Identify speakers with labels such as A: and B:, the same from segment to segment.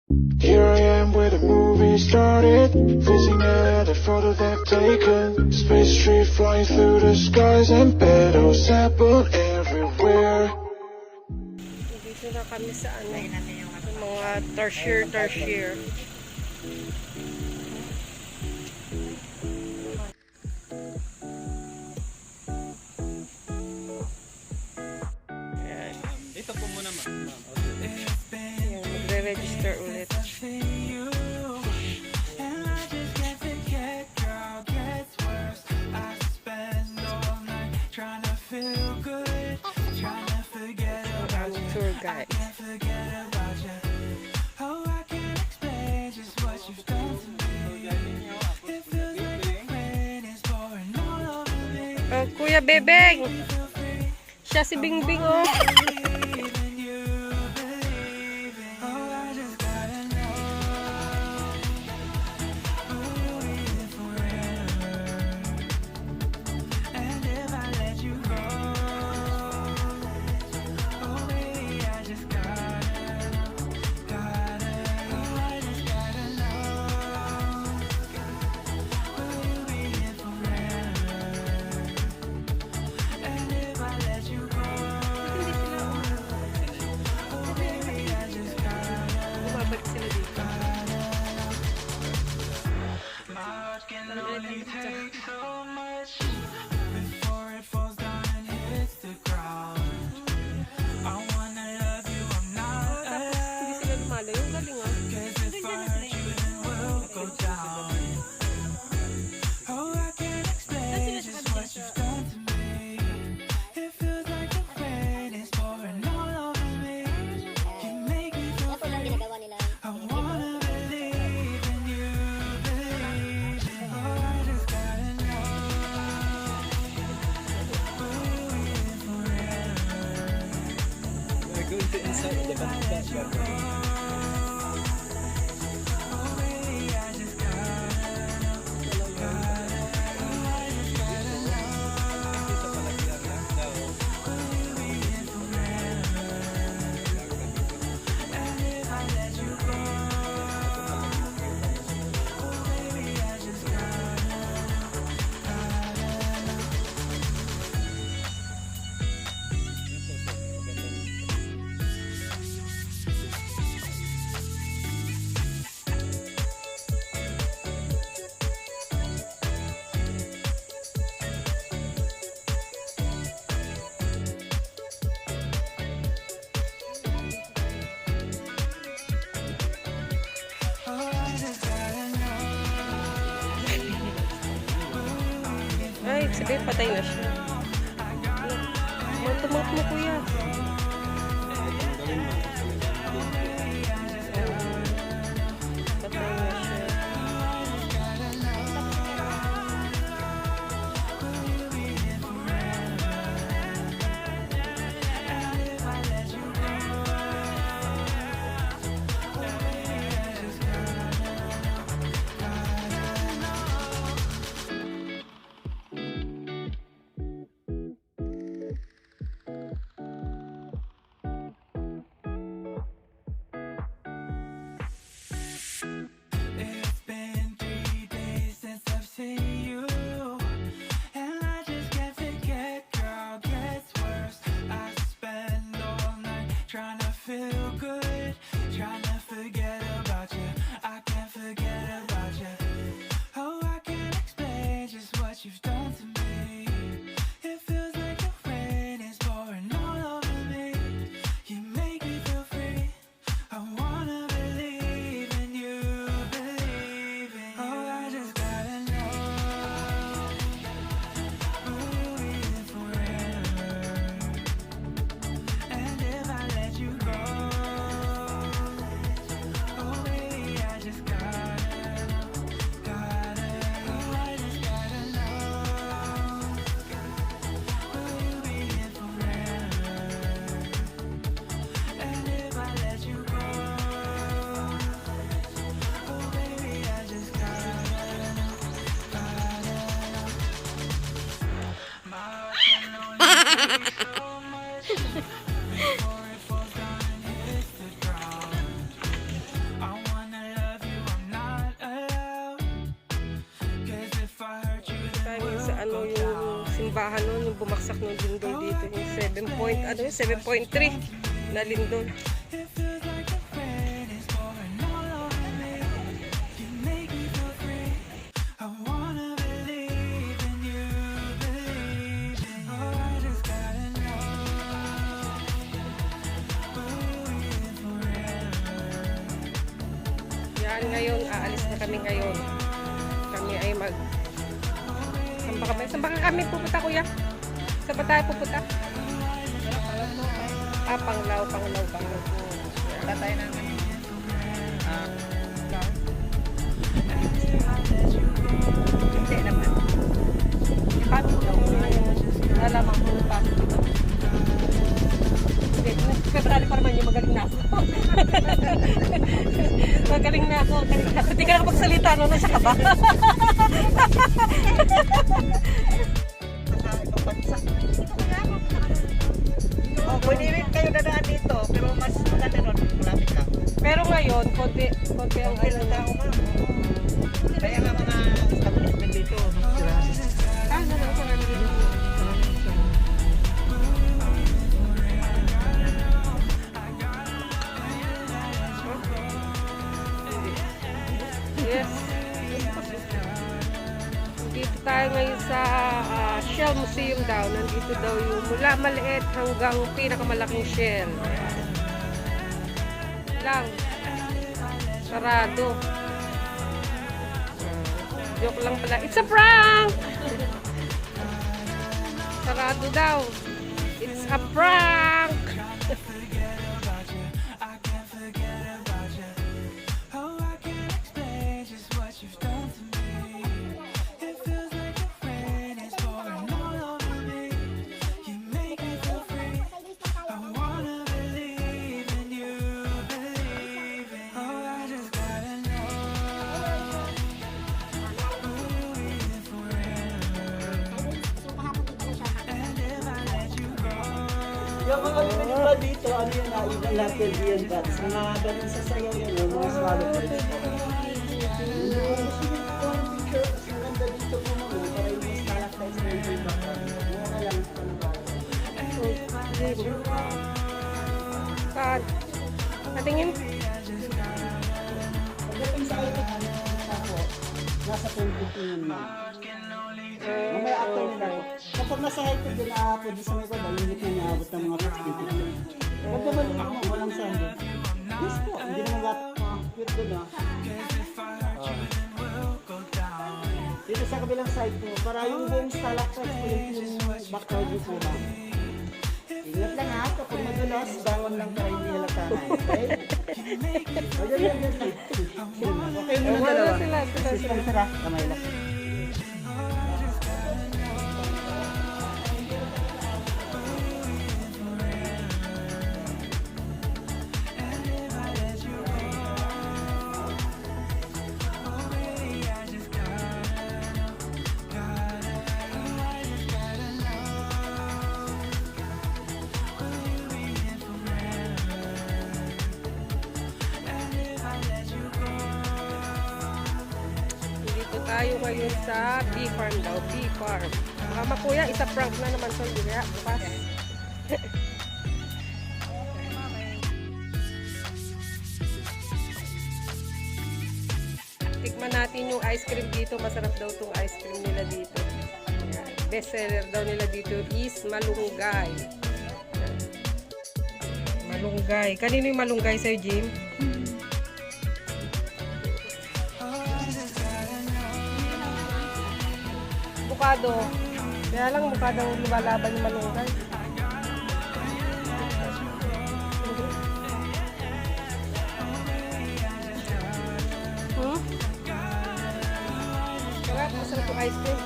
A: Here I am where the movie started, freezing at the photo they've taken. Space tree flying through the skies and petals apple everywhere.
B: Dito na kami sa ano, yung mga tertiary. Ayan.
C: Dito po muna ma'am.
B: Ayan, magre-register ulit. Ang tour guide. Oh, Kuya Bebeng! Siya si Bingbing, oh! Bumabalik sila dito. Tapos hindi sila lumalayo. Yung galing, ah.
D: Ito lang ginagawa nila.
C: We're going to inside the back.
B: Ay, sabi, patay na siya. Tumak mo, kuya. Patay na siya. ano yung simbahan nun, yung bumaksak ng lindol dito, yung 7.3 na lindol. Yan, ngayon, aalis na kami ngayon. Kami ay Saan ba kami pupunta, kuya? Saan ba tayo pupunta? Panglaw.
C: Tatay namin. Hindi naman. Paano daw? Alamang po pa.
B: February pa naman yung magaling na ako. Magaling na ako. Hindi ka nakapagsalita, no? Nasa ka ba?
C: Pwede rin kayo dadaan dito, pero mas maganda nun, malapit lang.
B: Pero ngayon, konti ang
C: Konti lang tao, ma'am. Kaya nga mga establishment dito, mas sila.
B: Yes. Dito tayo ngayon sa Shell Museum daw. Nandito daw yung mula maliit hanggang pinakamalaking shell. Lang. Sarado. Joke lang pala. It's a prank! Sarado daw. It's a prank!
E: Yung mga pinagpa dito, ano yung naiwan natin yan bats? Mga ganun sa sayaw yan, yung mga swallow birds. Yung picture, mas maganda dito po mga para yung mas stalactites na yung background. Mura lang ito ng
B: Saan? Natingin?
E: pagdating sa ito, nasa 20 yun na. Mamaya after nila. Kapag nasa height ko din, pwede sa mga iba, limit na niabot ng mga 50. Pag naman mo, walang sando. Yes po, hindi naman cute doon Dito sa kabilang side po, para yung buong stalactites po yung background yung puma. Ingat lang ha, kapag madulas, bangon lang para hindi halata. Okay? Yan. Okay muna
B: Wala
E: dalawa.
B: sila.
E: System sila, kamay lang.
B: Tayo ngayon sa bee farm daw. Bee farm. Mama kuya, isa prank na naman sa kaya bukas. Tikman natin yung ice cream dito. Masarap daw tong ice cream nila dito. Best seller daw nila dito is malunggay. Malunggay. Kanino yung malunggay sa'yo, Jim? Bukado. Kaya lang bukadong lumalaban yung malunggay. Sarap, masarap yung ice cream.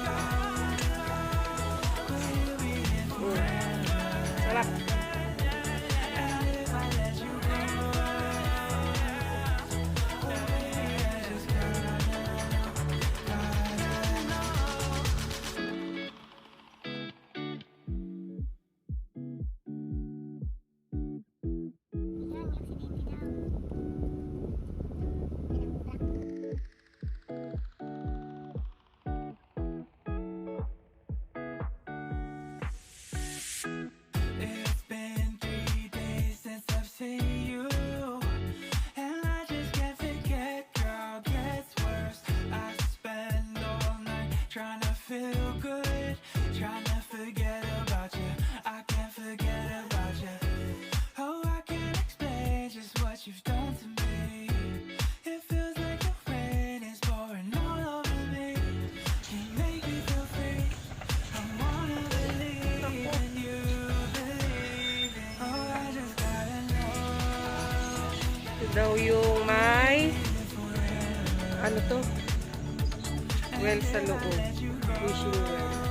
B: Sarap. daw yung may ano to? Well sa loob. Wishing well.